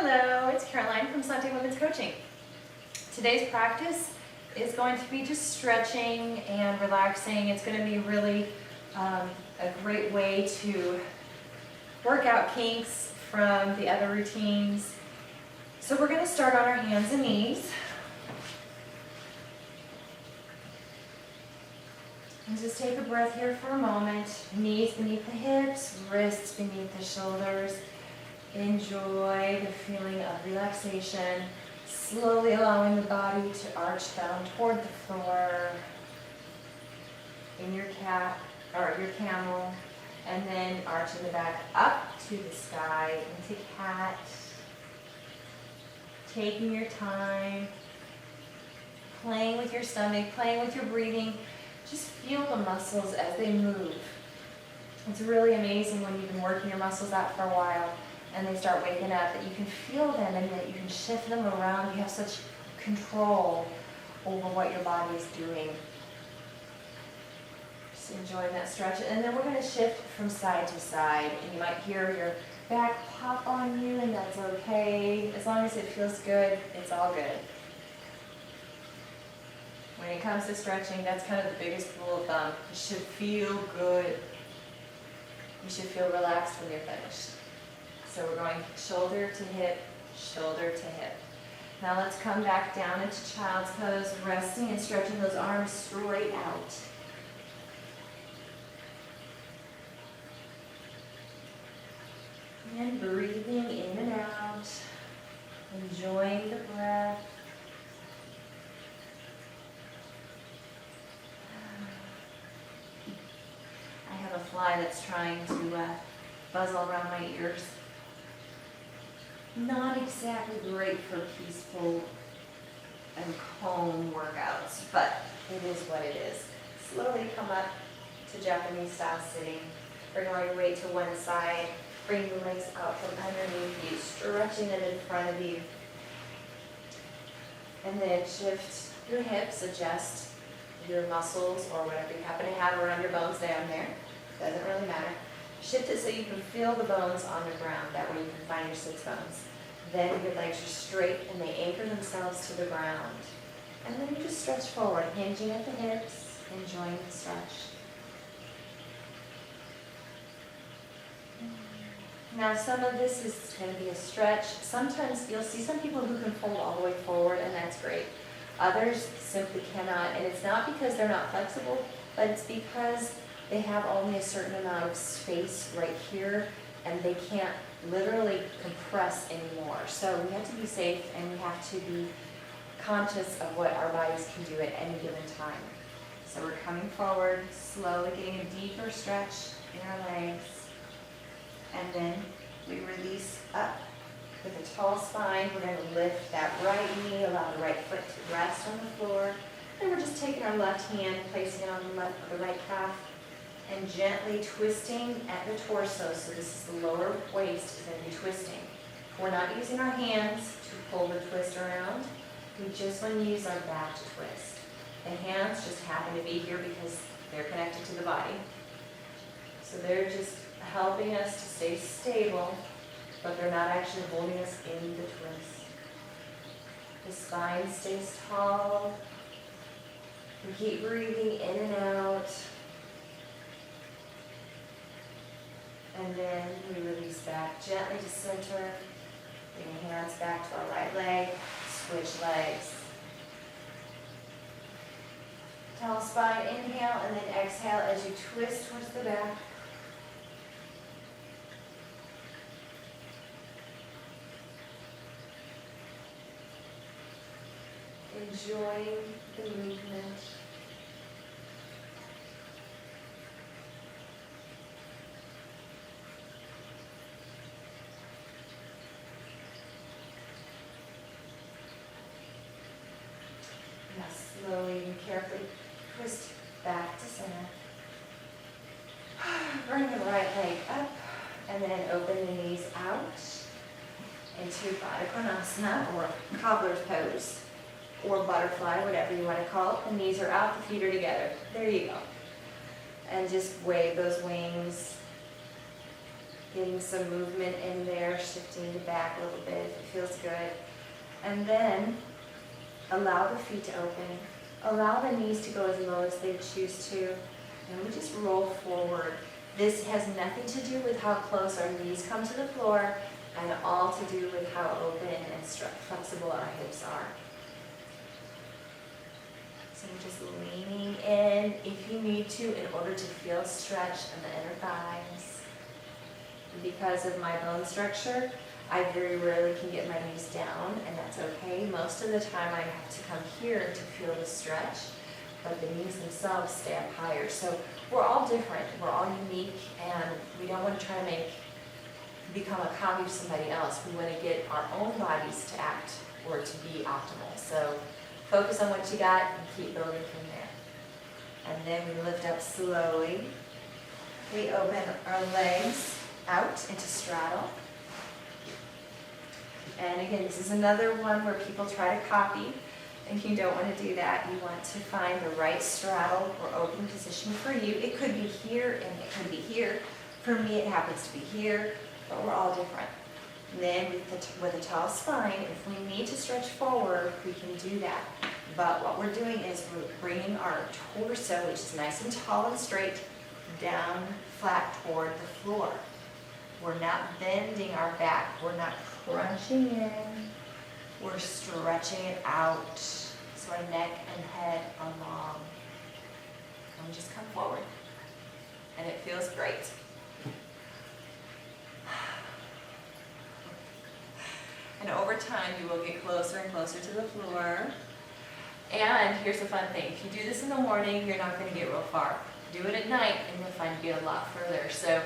Hello, it's Caroline from Santé Women's Coaching. Today's practice is going to be just stretching and relaxing. It's going to be really a great way to work out kinks from the other routines. So we're going to start on our hands and knees. And just take a breath here for a moment. Knees beneath the hips, wrists beneath the shoulders. Enjoy the feeling of relaxation, slowly allowing the body to arch down toward the floor in your cat or your camel, and then arching the back up to the sky into cat. Taking your time, playing with your stomach, playing with your breathing. Just feel the muscles as they move. It's really amazing when you've been working your muscles out for a while and they start waking up, that you can feel them and that you can shift them around. You have such control over what your body is doing. Just enjoying that stretch. And then we're going to shift from side to side. And you might hear your back pop on you, and that's okay. As long as it feels good, it's all good. When it comes to stretching, that's kind of the biggest rule of thumb. You should feel good. You should feel relaxed when you're finished. So we're going shoulder to hip, shoulder to hip. Now let's come back down into child's pose, resting and stretching those arms straight out. And breathing in and out, enjoying the breath. I have a fly that's trying to buzz all around my ears. Not exactly great for peaceful and calm workouts, but it is what it is. Slowly come up to Japanese style sitting. Bring all your weight to one side. Bring your legs out from underneath you, stretching them in front of you. And then shift your hips, adjust your muscles or whatever you happen to have around your bones down there. Doesn't really matter. Shift it so you can feel the bones on the ground. That way you can find your sits bones. Then your legs are straight and they anchor themselves to the ground. And then you just stretch forward, hinging at the hips, enjoying the stretch. Now some of this is going to be a stretch. Sometimes you'll see some people who can fold all the way forward, and that's great. Others simply cannot, and it's not because they're not flexible, but it's because they have only a certain amount of space right here, and they can't literally compress anymore. So we have to be safe, and we have to be conscious of what our bodies can do at any given time. So we're coming forward, slowly getting a deeper stretch in our legs, and then we release up with a tall spine. We're going to lift that right knee, allow the right foot to rest on the floor, and we're just taking our left hand, placing it on the right calf, and gently twisting at the torso. So this is the lower waist is going to be twisting. We're not using our hands to pull the twist around. We just want to use our back to twist. The hands just happen to be here because they're connected to the body. So they're just helping us to stay stable, but they're not actually holding us in the twist. The spine stays tall. We keep breathing in and out. And then we release back gently to center. Bring hands back to our right leg. Switch legs. Tall spine, inhale, and then exhale as you twist towards the back. Enjoying the movement. Now slowly and carefully twist back to center. Bring the right leg up and then open the knees out into Baddha Konasana or cobbler's pose or butterfly, whatever you want to call it. The knees are out, the feet are together. There you go. And just wave those wings Getting some movement in there, shifting the back a little bit if it feels good. And then allow the feet to open. Allow the knees to go as low as they choose to. And we just roll forward. This has nothing to do with how close our knees come to the floor, and all to do with how open and flexible our hips are. So we're just leaning in if you need to in order to feel stretch in the inner thighs. Because of my bone structure, I very rarely can get my knees down, and that's okay. Most of the time I have to come here to feel the stretch, but the knees themselves stay up higher. So we're all different, we're all unique, and we don't want to try to become a copy of somebody else. We want to get our own bodies to act or to be optimal. So focus on what you got and keep building from there. And then we lift up slowly. We open our legs out into straddle. And again, this is another one where people try to copy, and you don't want to do that. You want to find the right straddle or open position for you. It could be here and it could be here. For me, it happens to be here, but we're all different. And then with a tall spine, if we need to stretch forward, we can do that. But what we're doing is we're bringing our torso, which is nice and tall and straight, down flat toward the floor. We're not bending our back. We're not crunching in. We're stretching it out so our neck and head are long. And we just come forward. And it feels great. And over time, you will get closer and closer to the floor. And here's the fun thing. If you do this in the morning, you're not going to get real far. Do it at night, and you'll find you get a lot further. So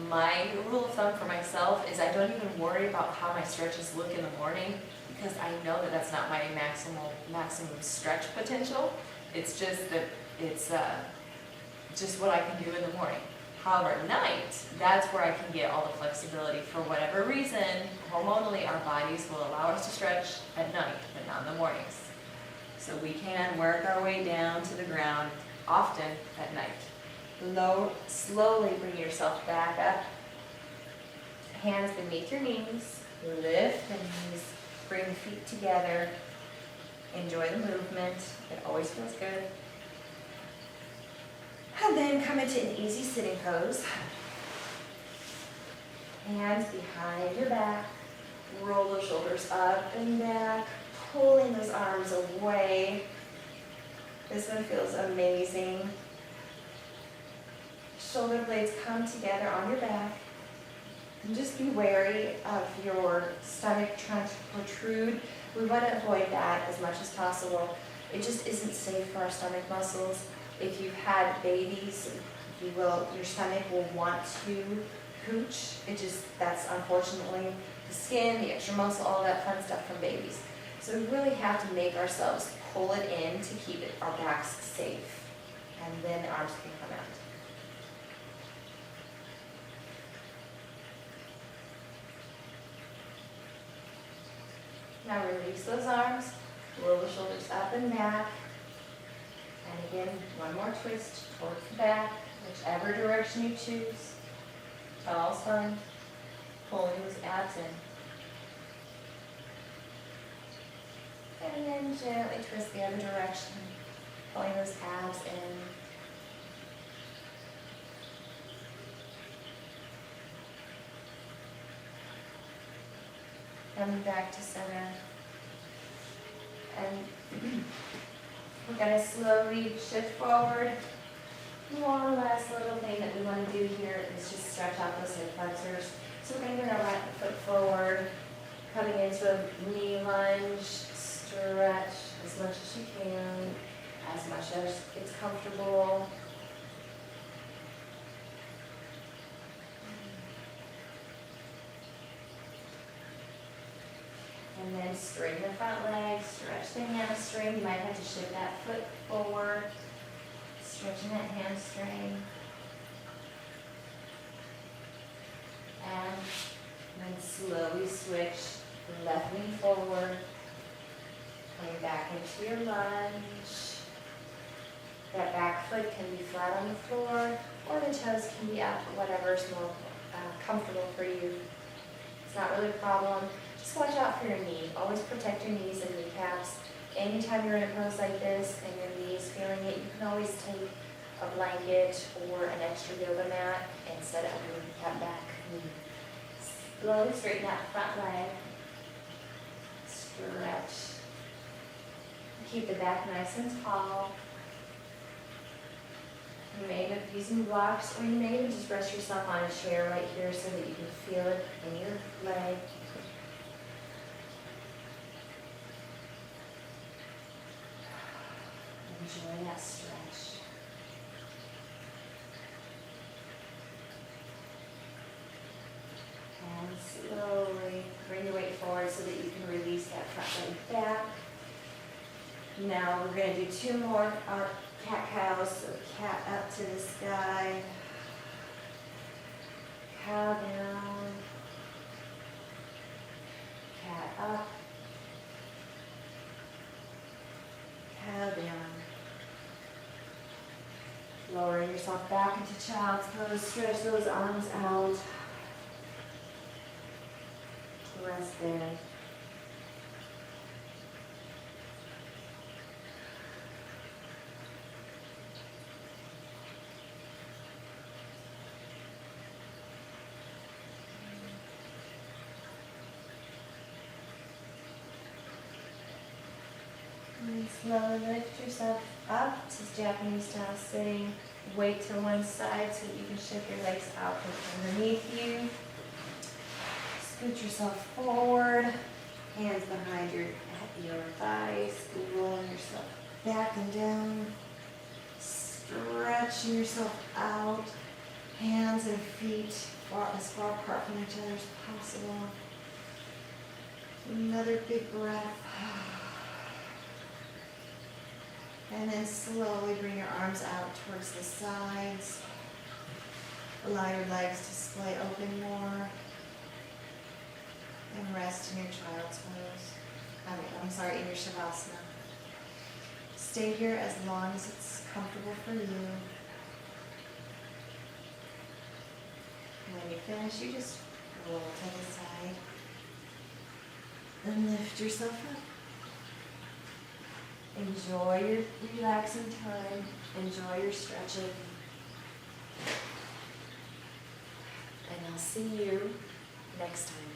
my rule of thumb for myself is I don't even worry about how my stretches look in the morning, because I know that that's not my maximum stretch potential. It's just that it's just what I can do in the morning. However, at night, that's where I can get all the flexibility. For whatever reason, hormonally, our bodies will allow us to stretch at night, but not in the mornings. So we can work our way down to the ground often at night. Slowly bring yourself back up. Hands beneath your knees. Lift the knees. Bring the feet together. Enjoy the movement. It always feels good. And then come into an easy sitting pose. Hands behind your back. Roll those shoulders up and back. Pulling those arms away. This one feels amazing. Shoulder blades come together on your back. And just be wary of your stomach trying to protrude. We want to avoid that as much as possible. It just isn't safe for our stomach muscles. If you've had babies, your stomach will want to hooch. That's unfortunately the skin, the extra muscle, all that fun stuff from babies. So we really have to make ourselves pull it in to keep our backs safe. And then the arms can come out. Now release those arms, roll the shoulders up and back. And again, one more twist towards the back, whichever direction you choose. Tall spine, pulling those abs in. And then gently twist the other direction, pulling those abs in. Coming back to center. And we're going to slowly shift forward. One last little thing that we want to do here is just stretch out those hip flexors. So we're going to bring our right foot forward, coming into a knee lunge, stretch as much as you can, as much as it's comfortable. And then straighten the front leg, stretch the hamstring. You might have to shift that foot forward, stretching that hamstring. And then slowly switch, left knee forward, coming back into your lunge. That back foot can be flat on the floor, or the toes can be up, whatever's more comfortable for you. It's not really a problem. Just watch out for your knee. Always protect your knees and kneecaps. Anytime you're in a pose like this and your knee is feeling it, you can always take a blanket or an extra yoga mat and set it under that back knee. Slowly straighten that front leg. Stretch. Keep the back nice and tall. You may end up using blocks, or you may even just rest yourself on a chair right here so that you can feel it in your leg. Enjoy that stretch. And slowly bring your weight forward so that you can release that front leg back. Now we're going to do 2 more cat-cows. So cat up to the sky. Cow down. Cat up. Cow down. Lowering yourself back into child's pose. Stretch those arms out. Rest there. And slowly lift yourself up. This is Japanese style sitting. Weight to one side so that you can shift your legs out from underneath you. Scoot yourself forward. Hands behind your thighs. Rolling yourself back and down. Stretching yourself out. Hands and feet as far apart from each other as possible. Another big breath. And then slowly bring your arms out towards the sides. Allow your legs to splay open more. And rest in your child's pose. In your Shavasana. Stay here as long as it's comfortable for you. And when you finish, you just roll to the side. And lift yourself up. Enjoy your relaxing time. Enjoy your stretching. And I'll see you next time.